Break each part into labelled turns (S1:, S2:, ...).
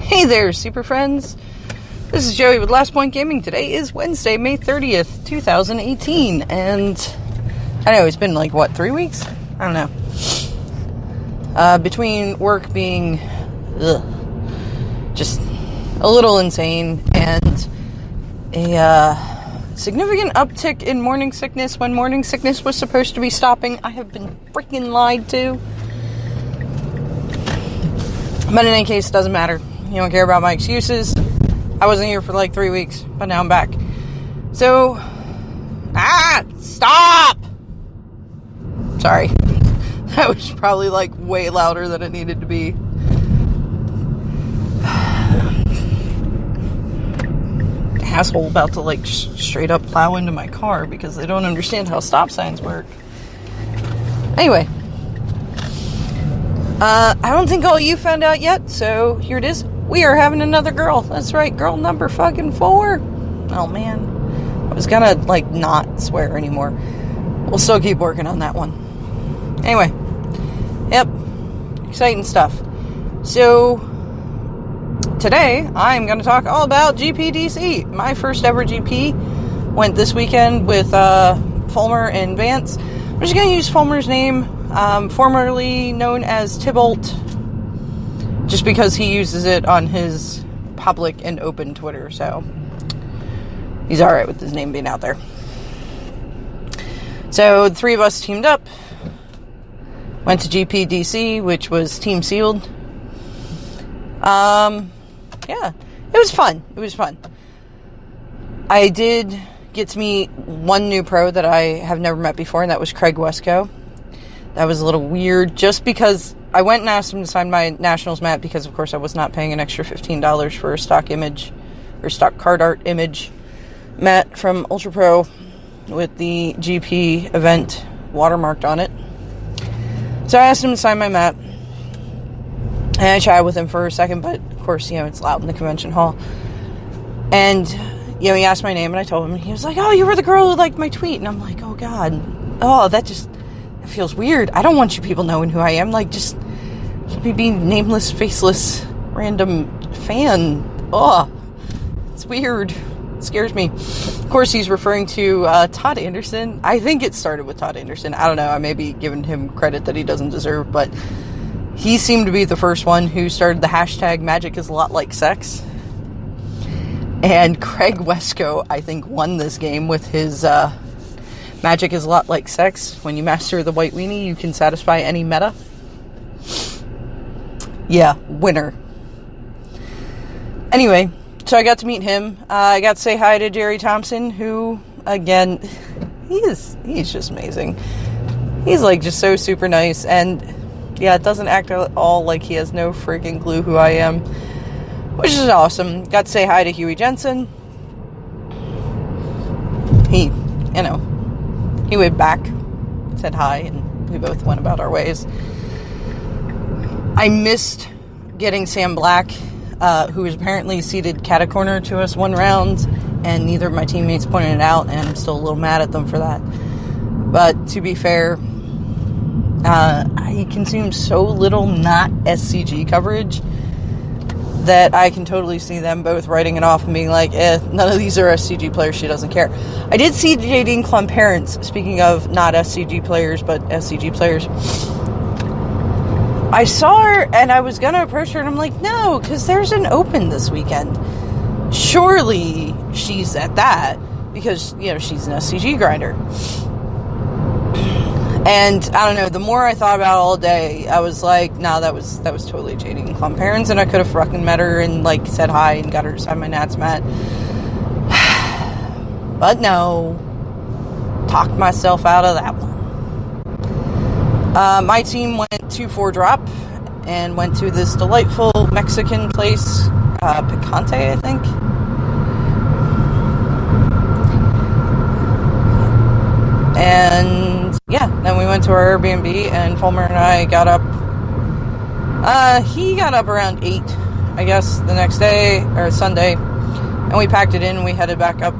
S1: Hey there, super friends. This is Joey with Last Point Gaming. Today is Wednesday, May 30th, 2018, and I know it's been 3 weeks? I don't know. Between work being just a little insane and a significant uptick in morning sickness when morning sickness was supposed to be stopping, I have been freaking lied to. But in any case, it doesn't matter. You don't care about my excuses. I wasn't here for 3 weeks, but now I'm back. So, stop! Sorry. That was probably way louder than it needed to be. Asshole about to straight up plow into my car because they don't understand how stop signs work. Anyway. I don't think all you found out yet, so here it is. We are having another girl. That's right, girl number fucking 4. Oh, man. I was gonna, not swear anymore. We'll still keep working on that one. Anyway. Yep. Exciting stuff. So, today, I'm gonna talk all about Gpdc. My first ever GP went this weekend with, Fulmer and Vance. I'm just gonna use Fulmer's name, formerly known as Tybalt, just because he uses it on his public and open Twitter, so he's alright with his name being out there. So the three of us teamed up, went to Gpdc, which was team sealed. Yeah, it was fun. I did get to meet one new pro that I have never met before, and that was Craig Wesco. That was a little weird, just because I went and asked him to sign my Nationals mat, because of course I was not paying an extra $15 for a stock image, or stock card art image mat from Ultra Pro with the GP event watermarked on it. So I asked him to sign my mat, and I chatted with him for a second, but of course, it's loud in the convention hall. And, he asked my name, and I told him, and he was like, oh, you were the girl who liked my tweet. And I'm like, oh god, that feels weird. I don't want you people knowing who I am. Just let me be nameless, faceless, random fan. It's weird. It scares me. Of course, he's referring to Todd Anderson. I think it started with Todd Anderson. I don't know. I may be giving him credit that he doesn't deserve, but he seemed to be the first one who started the hashtag magic is a lot like sex. And Craig Wesco, I think, won this game with his magic is a lot like sex. When you master the white weenie, you can satisfy any meta. Yeah, winner. Anyway, so I got to meet him. I got to say hi to Jerry Thompson, who, again, he's just amazing. He's just so super nice, and yeah, it doesn't act at all like he has no freaking clue who I am, which is awesome. Got to say hi to Huey Jensen. He waved back, said hi, and we both went about our ways. I missed getting Sam Black, who was apparently seated cat-a-corner to us one round, and neither of my teammates pointed it out, and I'm still a little mad at them for that. But to be fair, I consume so little not SCG coverage that I can totally see them both writing it off and being like, none of these are SCG players, she doesn't care. I did see Jadine Klumparents, speaking of not SCG players, but SCG players. I saw her, and I was going to approach her, and I'm like, no, because there's an open this weekend. Surely she's at that, because, she's an SCG grinder. And, I don't know, the more I thought about it all day, I was like, nah, that was totally Jadine Klumparents, and I could have fucking met her and, said hi and got her to sign my Nats mat. But no. Talked myself out of that one. My team went 2-4 drop and went to this delightful Mexican place, Picante, I think. And yeah, then we went to our Airbnb, and Fulmer and I got up. He got up around 8, I guess, the next day, or Sunday, and we packed it in, and we headed back up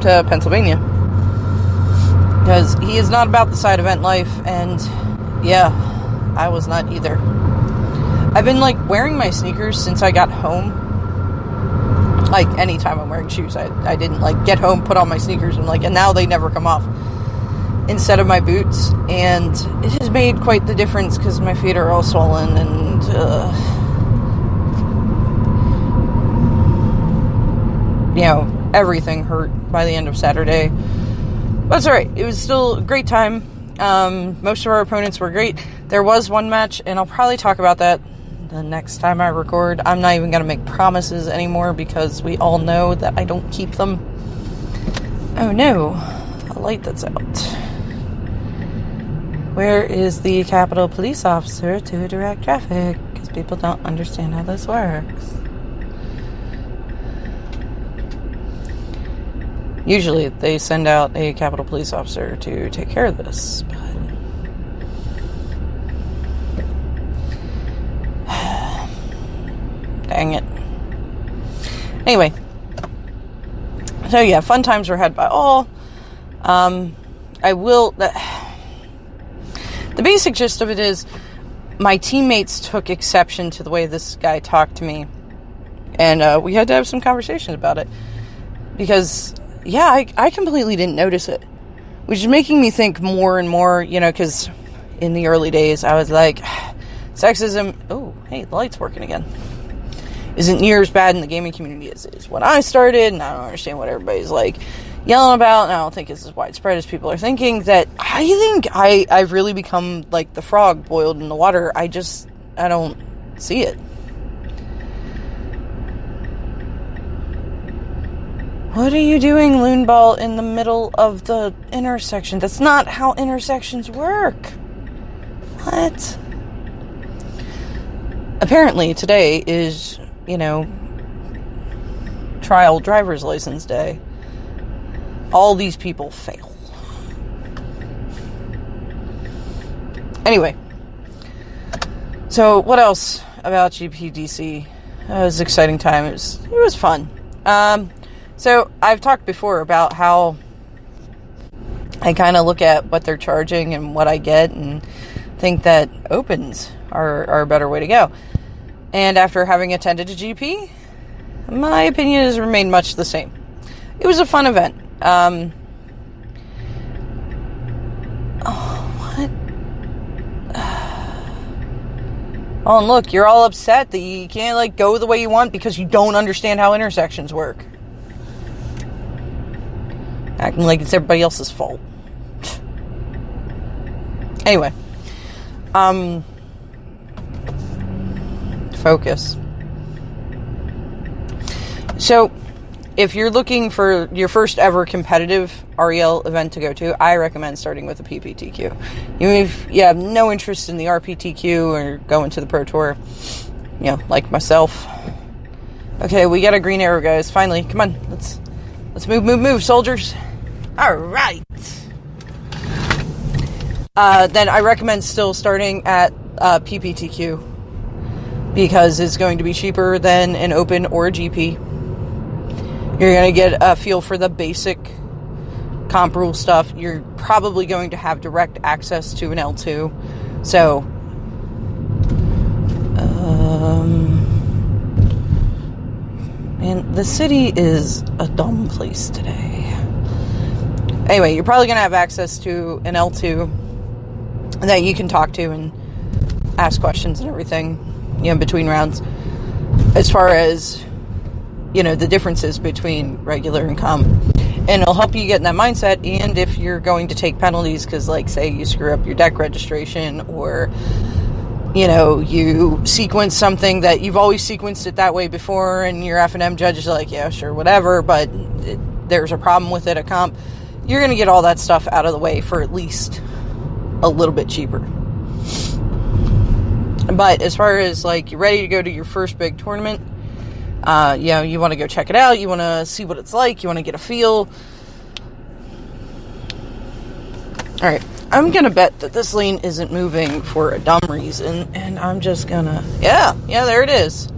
S1: to Pennsylvania. Because he is not about the side event life, and yeah, I was not either. I've been, like, wearing my sneakers since I got home. Like, anytime I'm wearing shoes, I didn't, like, get home, put on my sneakers, and now they never come off, instead of my boots, and it has made quite the difference, because my feet are all swollen, and, everything hurt by the end of Saturday. But it's alright. It was still a great time. Most of our opponents were great. There was one match, and I'll probably talk about that the next time I record. I'm not even going to make promises anymore, because we all know that I don't keep them. Oh no, a light that's out. Where is the Capitol Police Officer to direct traffic? Because people don't understand how this works. Usually they send out a Capitol Police Officer to take care of this, but dang it. Anyway, so yeah, fun times were had by all. The basic gist of it is, my teammates took exception to the way this guy talked to me, and we had to have some conversations about it, because I completely didn't notice it, which is making me think more and more, because in the early days I was like, sexism, oh, hey, the light's working again, isn't near as bad in the gaming community as it is when I started, and I don't understand what everybody's yelling about, and I don't think it's as widespread as people are thinking. That I think I've really become like the frog boiled in the water. I don't see it. What are you doing, Loonball, in the middle of the intersection? That's not how intersections work. What? Apparently, today is, trial driver's license day. All these people fail. Anyway. So, what else about GPDC? It was an exciting time. It was fun. So, I've talked before about how I kind of look at what they're charging and what I get, and think that opens are a better way to go. And after having attended a GP, my opinion has remained much the same. It was a fun event. What? Oh, and look, you're all upset that you can't, go the way you want because you don't understand how intersections work. Acting like it's everybody else's fault. Anyway. Focus. So, if you're looking for your first ever competitive REL event to go to, I recommend starting with the PPTQ. If you have no interest in the RPTQ or going to the Pro Tour, like myself. Okay, we got a green arrow, guys. Finally, come on. Let's move, soldiers. All right. Then I recommend still starting at PPTQ, because it's going to be cheaper than an open or a GP. You're going to get a feel for the basic comp rule stuff. You're probably going to have direct access to an L2. So, man, the city is a dumb place today. Anyway, you're probably going to have access to an L2 that you can talk to and ask questions and everything, between rounds. As far as, the differences between regular and comp. And it'll help you get in that mindset, and if you're going to take penalties, because, say you screw up your deck registration, or, you sequence something that you've always sequenced it that way before, and your F&M judge is like, yeah, sure, whatever, but there's a problem with it at comp, you're going to get all that stuff out of the way for at least a little bit cheaper. But as far as, you're ready to go to your first big tournament, you want to go check it out, you want to see what it's like, you want to get a feel. Alright, I'm going to bet that this lane isn't moving for a dumb reason, and I'm just going to... Yeah, there it is.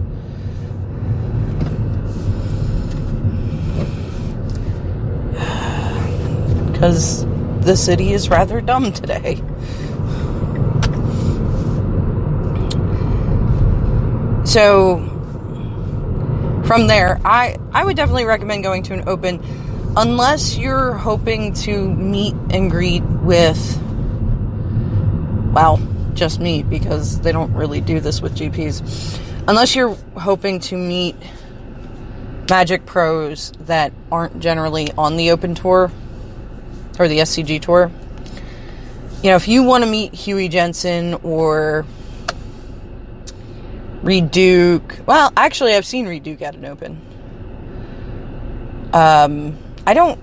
S1: Because the city is rather dumb today. So from there, I would definitely recommend going to an open, unless you're hoping to meet and greet with, well, just meet, because they don't really do this with GPs. Unless you're hoping to meet Magic pros that aren't generally on the Open Tour or the SCG Tour. You know, if you want to meet Huey Jensen or Reed Duke, well, actually, I've seen Reed Duke at an Open. I don't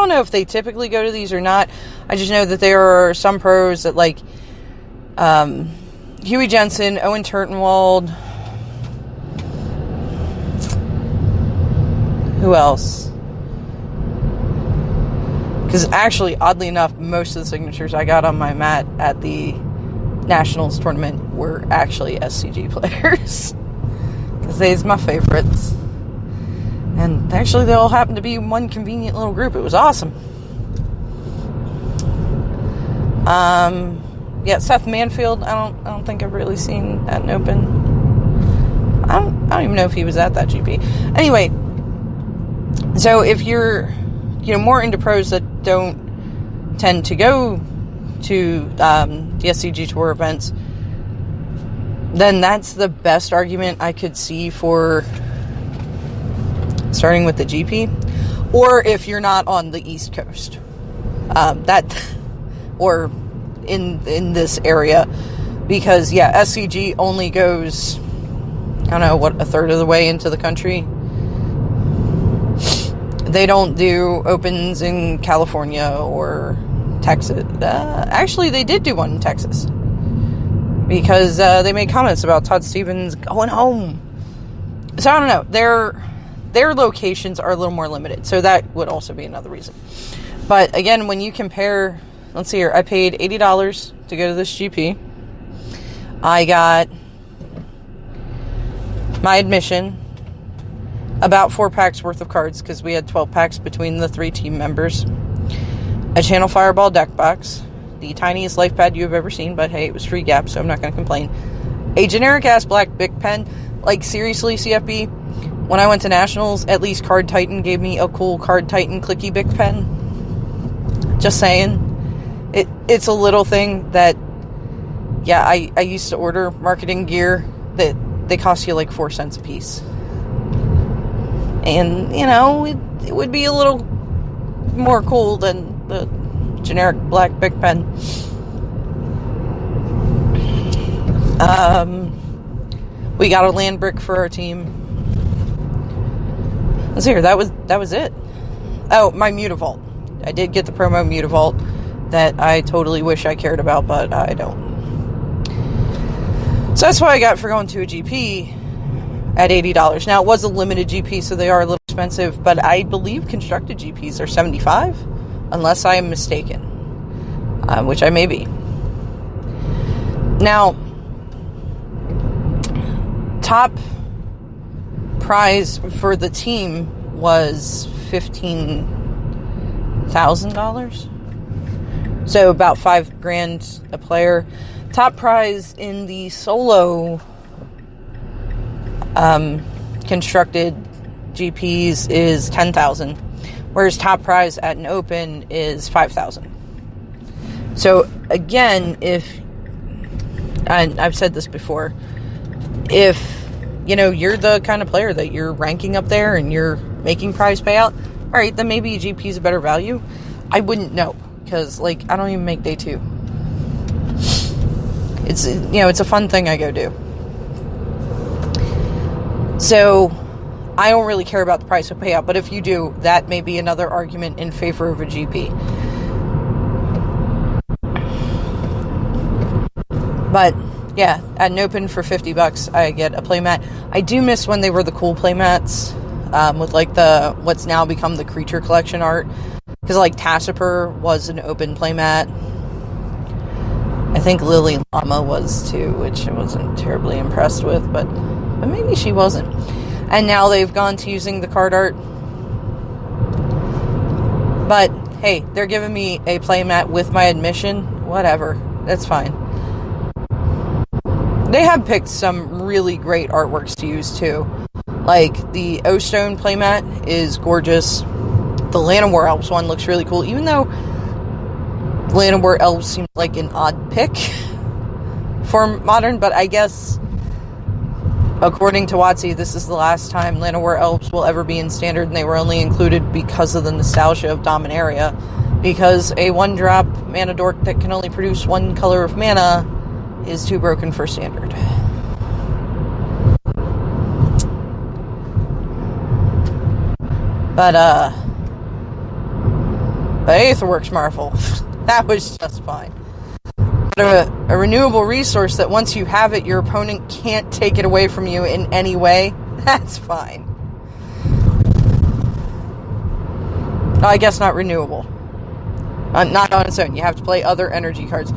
S1: know if they typically go to these or not. I just know that there are some pros that, like, Huey Jensen, Owen Turtenwald. Who else? Because actually, oddly enough, most of the signatures I got on my mat at the Nationals tournament were actually SCG players. Because they's my favorites. And actually, they all happened to be one convenient little group. It was awesome. Yeah, Seth Manfield, I don't think I've really seen at an Open. I don't even know if he was at that GP. Anyway, so if you're, more into pros that don't tend to go to the SCG Tour events, then that's the best argument I could see for starting with the GP. Or if you're not on the East Coast, or in this area, because SCG only goes, I don't know, a third of the way into the country. They don't do opens in California or Texas. Actually, they did do one in Texas, because they made comments about Todd Stevens going home. So I don't know. Their locations are a little more limited, so that would also be another reason. But again, when you compare, let's see here, I paid $80 to go to this GP. I got my admission, about 4 packs worth of cards, because we had 12 packs between the 3 team members, a Channel Fireball deck box, the tiniest life pad you have ever seen, but hey, it was free Gap, so I'm not going to complain, a generic ass black Bic pen. Like, seriously, CFB, when I went to Nationals, at least Card Titan gave me a cool Card Titan clicky Bic pen. Just saying. It's a little thing that, I used to order marketing gear that they cost you like 4 cents a piece. And, it would be a little more cool than the generic black Bic pen. We got a land brick for our team. Let's see here, that was it. Oh, my Mutavault. I did get the promo Mutavault that I totally wish I cared about, but I don't. So that's what I got for going to a GP at $80. Now, it was a limited GP, so they are a little expensive, but I believe constructed GPs are $75, unless I am mistaken, which I may be. Now, top prize for the team was $15,000, so about $5,000 a player. Top prize in the solo constructed GPs is $10,000, whereas top prize at an open is $5,000. So again, and I've said this before, if you're the kind of player that you're ranking up there and you're making prize payout, all right, then maybe a GP is a better value. I wouldn't know, because I don't even make day 2. It's it's a fun thing I go do. So I don't really care about the price of payout, but if you do, that may be another argument in favor of a GP. But yeah, at an open for $50, I get a playmat. I do miss when they were the cool playmats, with the what's now become the creature collection art, because Tassiper was an open playmat. I think Lily Llama was too, which I wasn't terribly impressed with, but maybe she wasn't. And now they've gone to using the card art. But hey, they're giving me a playmat with my admission. Whatever, that's fine. They have picked some really great artworks to use too. Like the O-Stone playmat is gorgeous. The Land of War Elves one looks really cool, even though Land of War Elves seems like an odd pick for modern, but I guess according to WotC, this is the last time Land of War Elves will ever be in standard, and they were only included because of the nostalgia of Dominaria, because a 1-drop mana dork that can only produce 1 color of mana is too broken for standard. But Aetherworks Marvel, that was just fine. But a renewable resource that once you have it, your opponent can't take it away from you in any way, that's fine. I guess not renewable. Not on its own. You have to play other energy cards.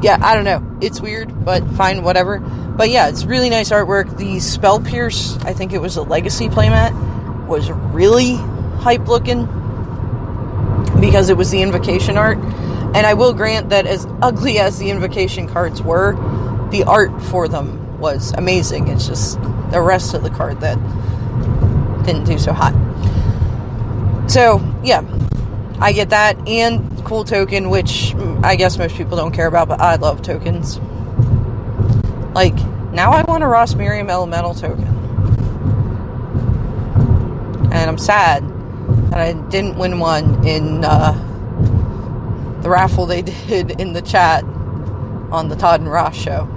S1: Yeah, I don't know. It's weird, but fine, whatever. But yeah, it's really nice artwork. The Spell Pierce, I think it was a Legacy playmat, was really hype looking because it was the Invocation art. And I will grant that as ugly as the Invocation cards were, the art for them was amazing. It's just the rest of the card that didn't do so hot. So, yeah, I get that, and cool token, which I guess most people don't care about, but I love tokens. Like, now I want a Ross Miriam Elemental token. And I'm sad that I didn't win one in the raffle they did in the chat on the Todd and Ross show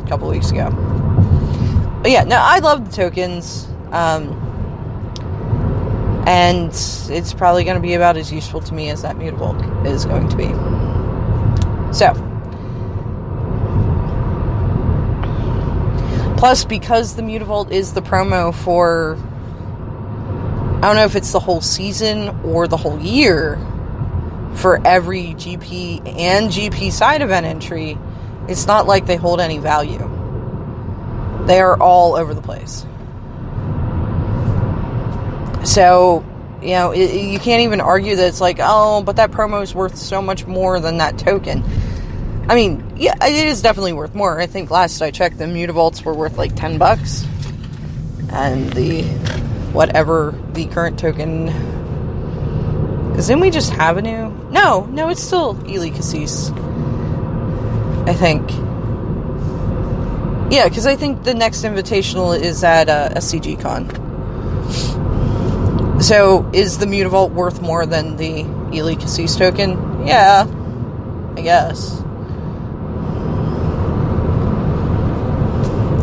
S1: a couple weeks ago. But yeah, no, I love the tokens. And it's probably going to be about as useful to me as that Mutavault is going to be. So. Plus, because the Mutavault is the promo for, I don't know if it's the whole season or the whole year, for every GP and GP side event entry, it's not like they hold any value. They are all over the place. So, you know, you can't even argue that it's like, oh, but that promo is worth so much more than that token. I mean, yeah, it is definitely worth more. I think last I checked, the Mutavaults were worth like $10. And the, whatever the current token, because didn't we just have a new? No, it's still Ely Cassis, I think. Yeah, because I think the next invitational is at SCG Con. So, is the Mutavault worth more than the Ely Cassis token? Yeah, I guess.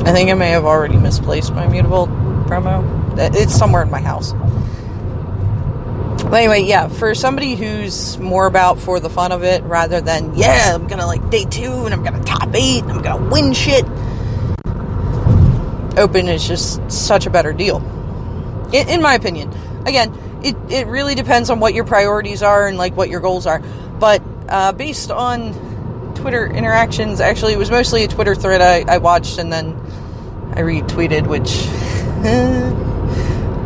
S1: I think I may have already misplaced my Mutavault promo. It's somewhere in my house. But anyway, yeah, for somebody who's more about for the fun of it, rather than, yeah, I'm gonna like day 2, and I'm gonna top 8, and I'm gonna win shit, Open is just such a better deal. In my opinion. Again, it really depends on what your priorities are and like what your goals are. But based on Twitter interactions, actually it was mostly a Twitter thread I watched and then I retweeted, which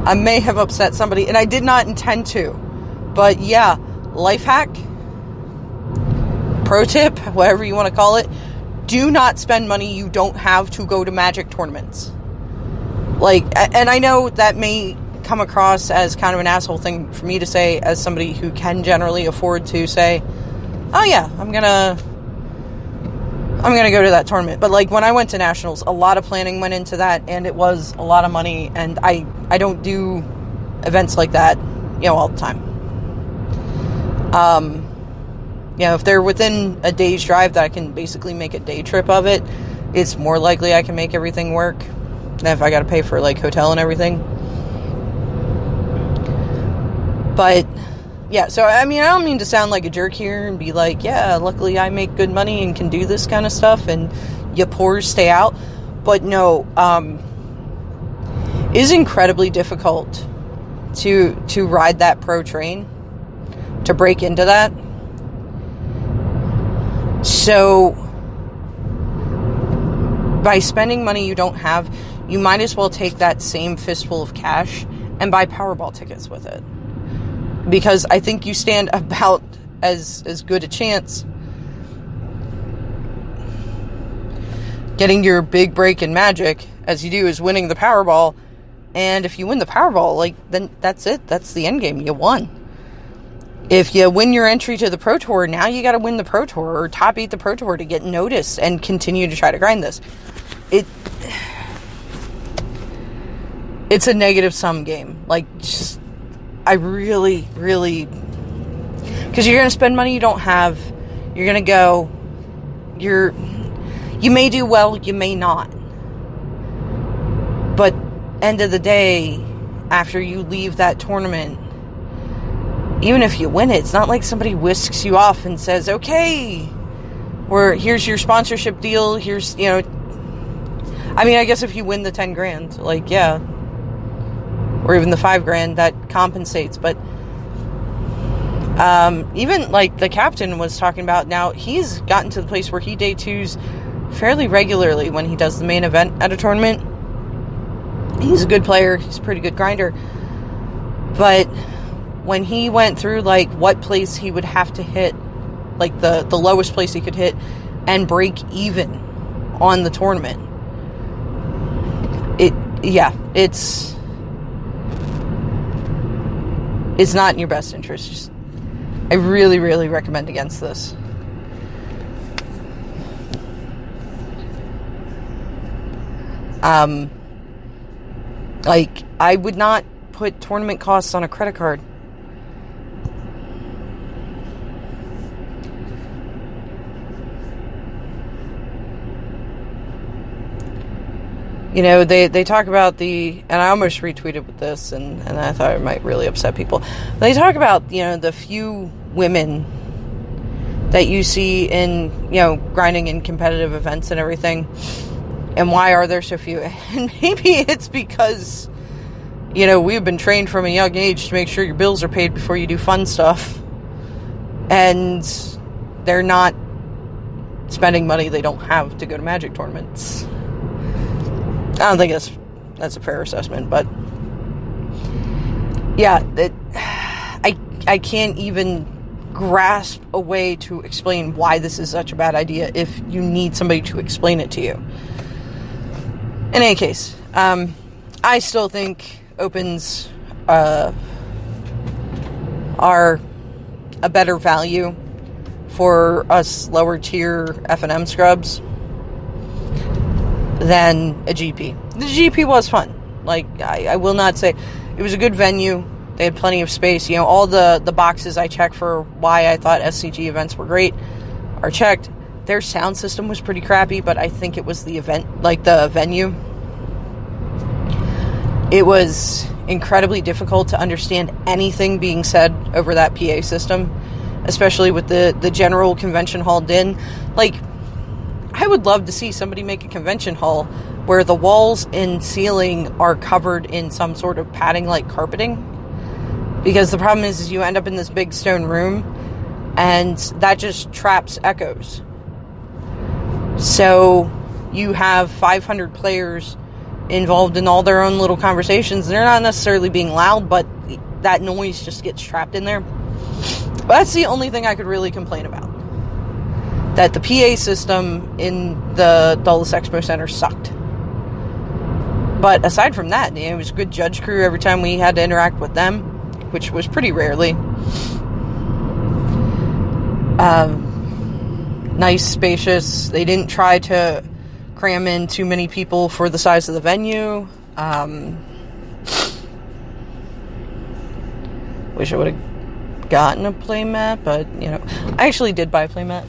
S1: I may have upset somebody, and I did not intend to. But yeah, life hack, pro tip, whatever you want to call it, do not spend money you don't have to go to Magic tournaments. Like, and I know that may come across as kind of an asshole thing for me to say as somebody who can generally afford to say, oh yeah, I'm gonna go to that tournament. But like when I went to Nationals, a lot of planning went into that, and it was a lot of money, and I don't do events like that, all the time. If they're within a day's drive that I can basically make a day trip of it, it's more likely I can make everything work than if I gotta pay for like hotel and everything. But yeah, so I mean, I don't mean to sound like a jerk here and be like, yeah, luckily I make good money and can do this kind of stuff and you poors stay out. But no, it is incredibly difficult to ride that pro train, to break into that. So by spending money you don't have, you might as well take that same fistful of cash and buy Powerball tickets with it. Because I think you stand about as good a chance getting your big break in Magic, as you do, is winning the Powerball. And if you win the Powerball, like, then that's it. That's the end game. You won. If you win your entry to the Pro Tour, now you got to win the Pro Tour or top 8 the Pro Tour to get noticed and continue to try to grind this. It's a negative sum game. Like, just, I really, really, because you're going to spend money you don't have. You're going to go, you may do well, you may not. But end of the day, after you leave that tournament, even if you win it, it's not like somebody whisks you off and says, okay, here's your sponsorship deal, here's, you know, I mean, I guess if you win the 10 grand, like, yeah, or even the 5 grand, that compensates. But even like the captain was talking about, now he's gotten to the place where he day twos fairly regularly when he does the main event at a tournament. He's a good player, he's a pretty good grinder, but when he went through like what place he would have to hit, like the lowest place he could hit and break even on the tournament, it's not in your best interest. Just, I really, really recommend against this. Like, I would not put tournament costs on a credit card. You know, they talk about and I almost retweeted with this, and I thought it might really upset people. They talk about, you know, the few women that you see in, you know, grinding in competitive events and everything, and why are there so few? And maybe it's because, you know, we've been trained from a young age to make sure your bills are paid before you do fun stuff, and they're not spending money they don't have to go to Magic tournaments. I don't think that's a fair assessment, but yeah, I can't even grasp a way to explain why this is such a bad idea if you need somebody to explain it to you. In any case, I still think opens are a better value for us lower tier F&M scrubs than a GP. The GP was fun. Like, I will not say, it was a good venue. They had plenty of space. You know, all the boxes I checked for why I thought SCG events were great are checked. Their sound system was pretty crappy, but I think it was the event, like the venue. It was incredibly difficult to understand anything being said over that PA system, especially with the general convention hall din. Like, I would love to see somebody make a convention hall where the walls and ceiling are covered in some sort of padding like carpeting. Because the problem is you end up in this big stone room and that just traps echoes. So you have 500 players involved in all their own little conversations. They're not necessarily being loud, but that noise just gets trapped in there. But that's the only thing I could really complain about. That the PA system in the Dulles Expo Center sucked. But aside from that, it was a good judge crew every time we had to interact with them, which was pretty rarely. Nice, spacious. They didn't try to cram in too many people for the size of the venue. Wish I would have gotten a playmat, but, you know, I actually did buy a playmat.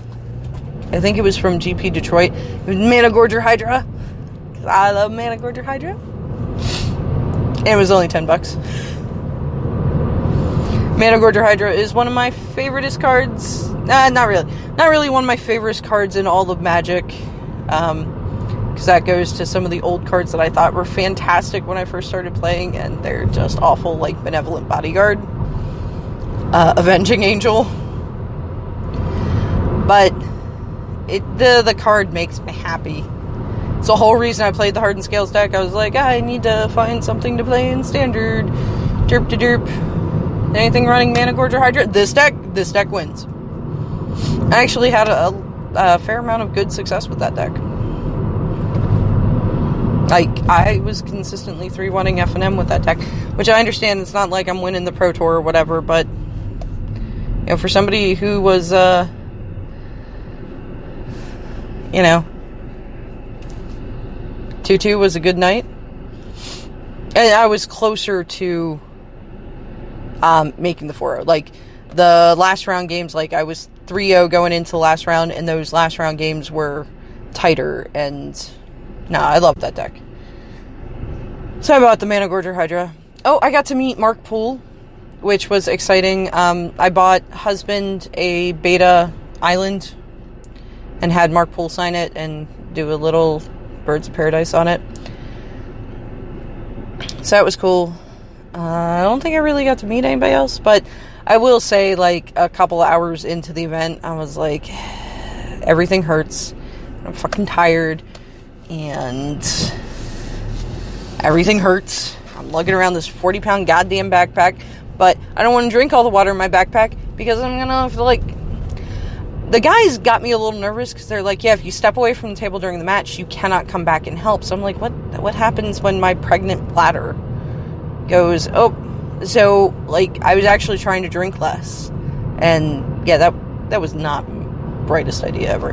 S1: I think it was from GP Detroit. It was Mana Gorger Hydra. I love Mana Gorger Hydra. And it was only $10. Mana Gorger Hydra is one of my favoriteest cards. Not really. Not really one of my favoriteest cards in all of Magic. Because that goes to some of the old cards that I thought were fantastic when I first started playing, and they're just awful, like Benevolent Bodyguard, Avenging Angel. But the card makes me happy. It's the whole reason I played the Hardened Scales deck. I was like, I need to find something to play in Standard. Derp to derp. Anything running Mana Gorger Hydra? This deck wins. I actually had a fair amount of good success with that deck. Like, I was consistently 3-1ing F&M with that deck, which I understand it's not like I'm winning the Pro Tour or whatever, but, you know, for somebody who was, 2-2 was a good night. And I was closer to making the 4-0. Like, the last round games, like, I was 3-0 going into the last round, and those last round games were tighter, and I love that deck. So I bought the Mana Gorger Hydra. Oh, I got to meet Mark Poole, which was exciting. I bought Husband a beta island and had Mark Poole sign it and do a little Birds of Paradise on it. So that was cool. I don't think I really got to meet anybody else, but I will say, like, a couple hours into the event, I was like, everything hurts. I'm fucking tired, and everything hurts. I'm lugging around this 40-pound goddamn backpack, but I don't want to drink all the water in my backpack because I'm gonna have to, like... The guys got me a little nervous because they're like, yeah, if you step away from the table during the match, you cannot come back and help. So I'm like, what happens when my pregnant bladder goes, oh... So, like, I was actually trying to drink less. And, yeah, that was not the brightest idea ever.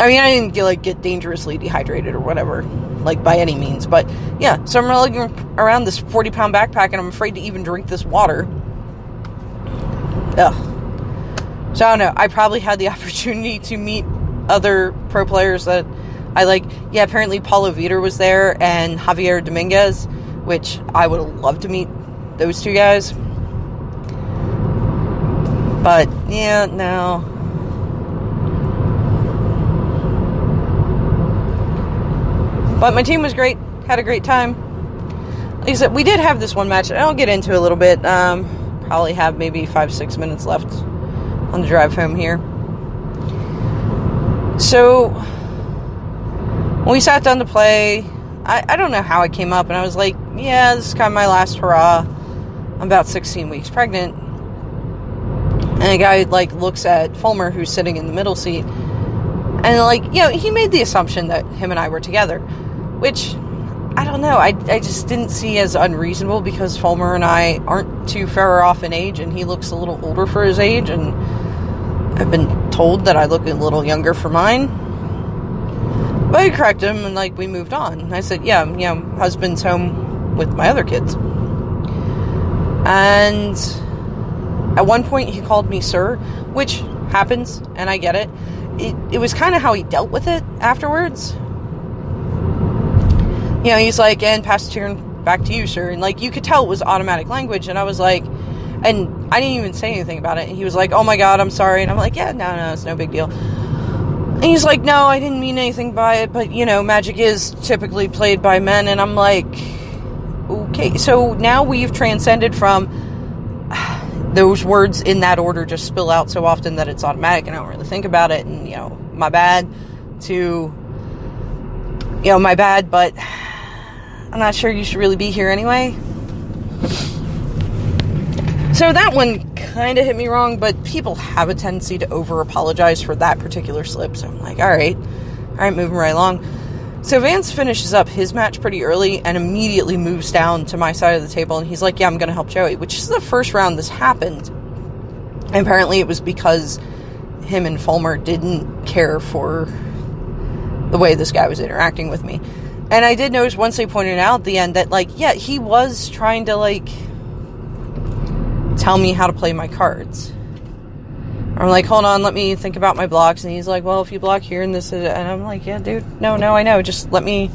S1: I mean, I didn't, get dangerously dehydrated or whatever, like, by any means. But, yeah, so I'm lugging around this 40-pound backpack, and I'm afraid to even drink this water. Ugh. So, I don't know. I probably had the opportunity to meet other pro players that I like. Yeah, apparently Paulo Vitor was there, and Javier Dominguez, which I would have loved to meet those two guys. But, yeah, no. But my team was great. Had a great time. Like I said, we did have this one match. I'll get into it a little bit. Probably have maybe 5-6 minutes left on the drive home here. So, when we sat down to play, I don't know how I came up, and I was like, yeah, this is kind of my last hurrah. I'm about 16 weeks pregnant. And a guy, like, looks at Fulmer, who's sitting in the middle seat, and, like, he made the assumption that him and I were together, which, I don't know, I just didn't see as unreasonable, because Fulmer and I aren't too far off in age, and he looks a little older for his age, and I've been told that I look a little younger for mine. But I corrected him, and, like, we moved on. And I said, yeah, husband's home with my other kids. And at one point he called me sir, which happens, and I get it. It was kind of how he dealt with it afterwards. He's like, and pass the turn back to you, sir. And, like, you could tell it was automatic language, and I was like, and I didn't even say anything about it. And he was like, oh my god, I'm sorry. And I'm like, yeah, no, it's no big deal. And he's like, no, I didn't mean anything by it, but, Magic is typically played by men. And I'm like, okay, so now we've transcended from those words in that order just spill out so often that it's automatic and I don't really think about it, and, my bad, to, my bad, but I'm not sure you should really be here anyway. So that one kind of hit me wrong, but people have a tendency to over-apologize for that particular slip, so I'm like, alright, moving right along. So Vance finishes up his match pretty early and immediately moves down to my side of the table, and he's like, yeah, I'm going to help Joey, which is the first round this happened. And apparently it was because him and Fulmer didn't care for the way this guy was interacting with me. And I did notice once they pointed out at the end that, like, yeah, he was trying to, like, tell me how to play my cards. I'm like, hold on, let me think about my blocks. And he's like, well, if you block here and this, and I'm like, yeah, dude, no, I know. Just let me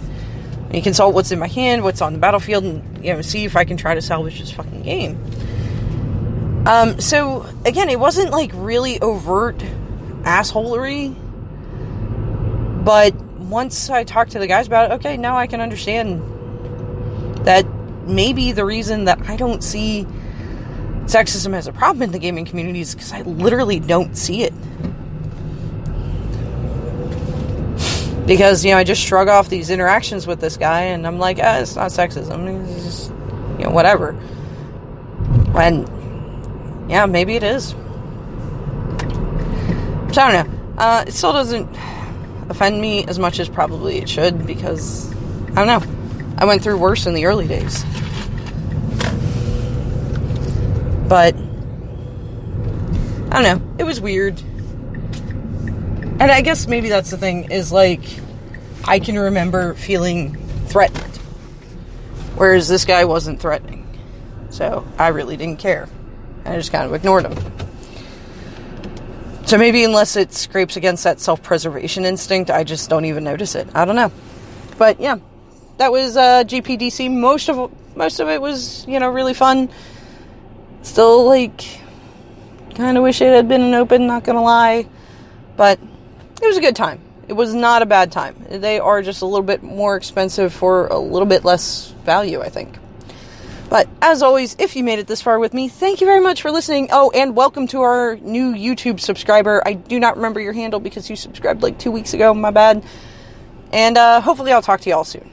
S1: consult what's in my hand, what's on the battlefield, and, see if I can try to salvage this fucking game. So, again, it wasn't, like, really overt assholery. But once I talked to the guys about it, okay, now I can understand that maybe the reason that I don't see sexism as a problem in the gaming community is because I literally don't see it. Because, I just shrug off these interactions with this guy, and I'm like, it's not sexism, it's just, whatever. And, yeah, maybe it is. So, I don't know. It still doesn't offend me as much as probably it should, because, I don't know. I went through worse in the early days. But, I don't know. It was weird. And I guess maybe that's the thing, is like, I can remember feeling threatened. Whereas this guy wasn't threatening. So, I really didn't care. I just kind of ignored him. So maybe unless it scrapes against that self-preservation instinct, I just don't even notice it. I don't know. But yeah, that was Gpdc. Most of it was, really fun. Still, like, kind of wish it had been an open, not gonna lie. But it was a good time. It was not a bad time. They are just a little bit more expensive for a little bit less value, I think. But, as always, if you made it this far with me, thank you very much for listening. Oh, and welcome to our new YouTube subscriber. I do not remember your handle because you subscribed like 2 weeks ago. My bad. And hopefully I'll talk to y'all soon.